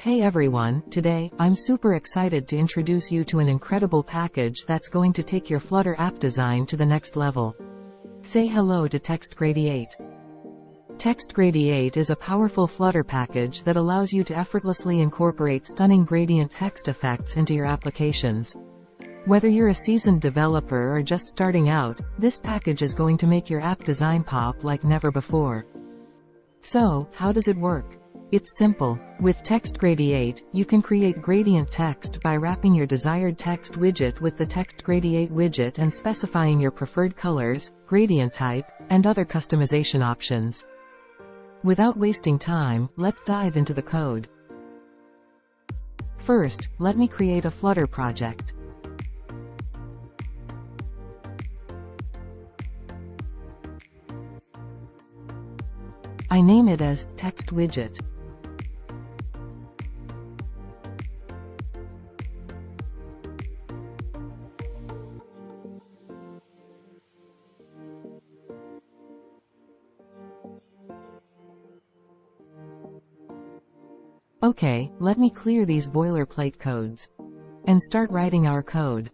Hey everyone, today, I'm super excited to introduce you to an incredible package that's going to take your Flutter app design to the next level. Say hello to Text Gradiate. Text Gradiate is a powerful Flutter package that allows you to effortlessly incorporate stunning gradient text effects into your applications. Whether you're a seasoned developer or just starting out, this package is going to make your app design pop like never before. So, how does it work? It's simple. With Text Gradiate, you can create gradient text by wrapping your desired text widget with the Text Gradiate widget and specifying your preferred colors, gradient type, and other customization options. Without wasting time, let's dive into the code. First, let me create a Flutter project. I name it as Text Widget. Okay, let me clear these boilerplate codes and start writing our code.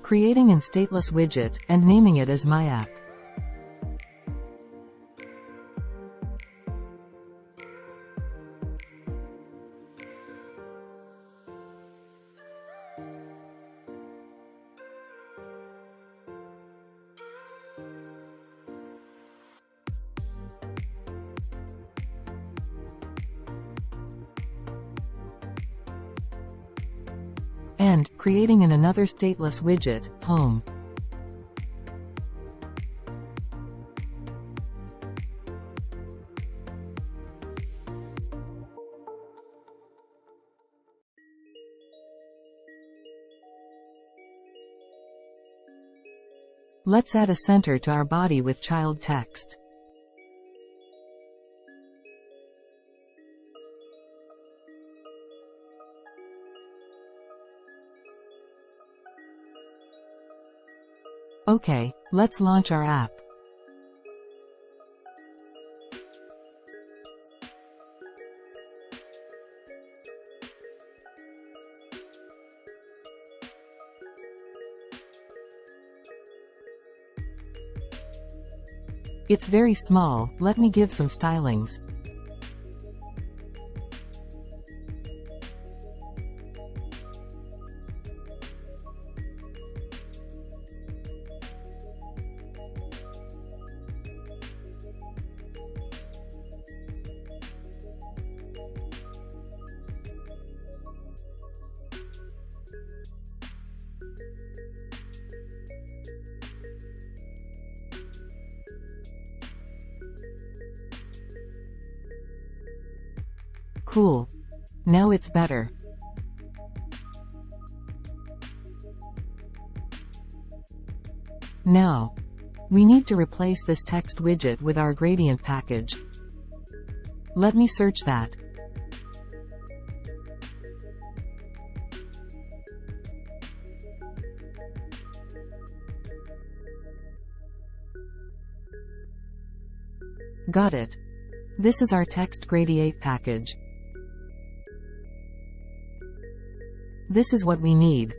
Creating an stateless widget and naming it as my app. And creating another stateless widget, home. Let's add a center to our body with child text. Okay, let's launch our app. It's very small, let me give some stylings. Cool. Now it's better. Now, we need to replace this text widget with our gradient package. Let me search that. Got it. This is our Text Gradiate package. This is what we need.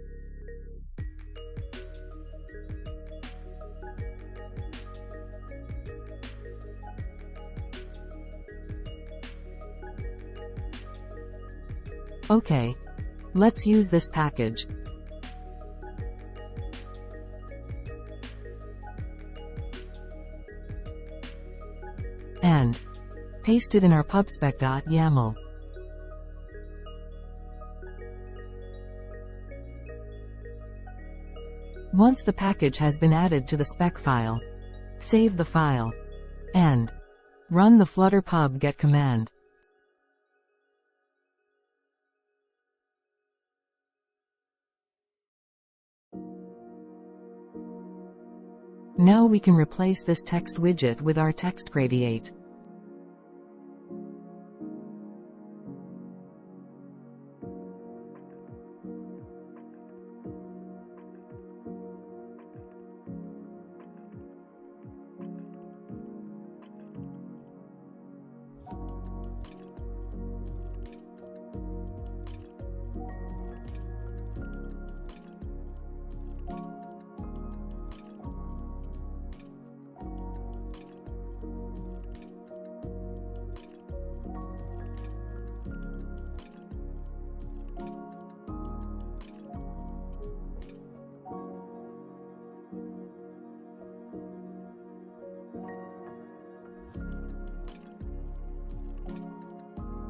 Okay. Let's use this package. And paste it in our pub.dev. Once the package has been added to the spec file, save the file, and run the Flutter pub.get command. Now we can replace this text widget with our Text Gradiate.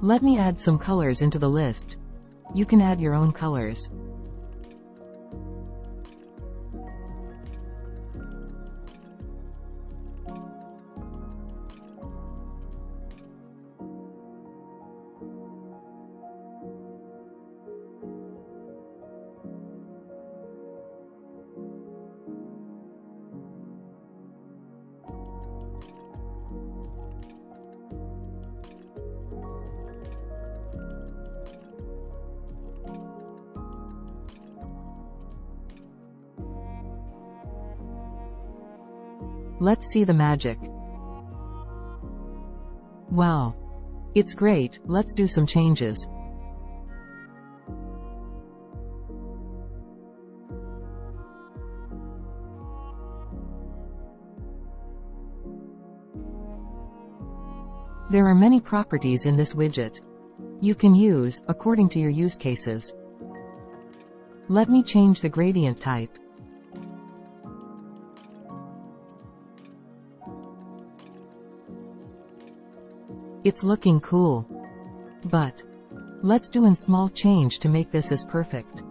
Let me add some colors into the list. You can add your own colors. Let's see the magic. Wow! It's great. Let's do some changes. There are many properties in this widget you can use, according to your use cases. Let me change the gradient type. It's looking cool. But let's do a small change to make this as perfect.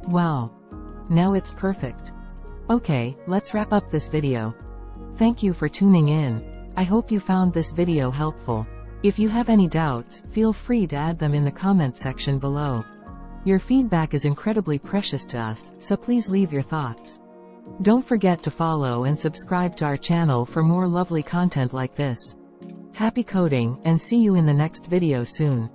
Wow! Now it's perfect. Okay, let's wrap up this video. Thank you for tuning in. I hope you found this video helpful. If you have any doubts, feel free to add them in the comment section below. Your feedback is incredibly precious to us, so please leave your thoughts. Don't forget to follow and subscribe to our channel for more lovely content like this. Happy coding, and see you in the next video soon.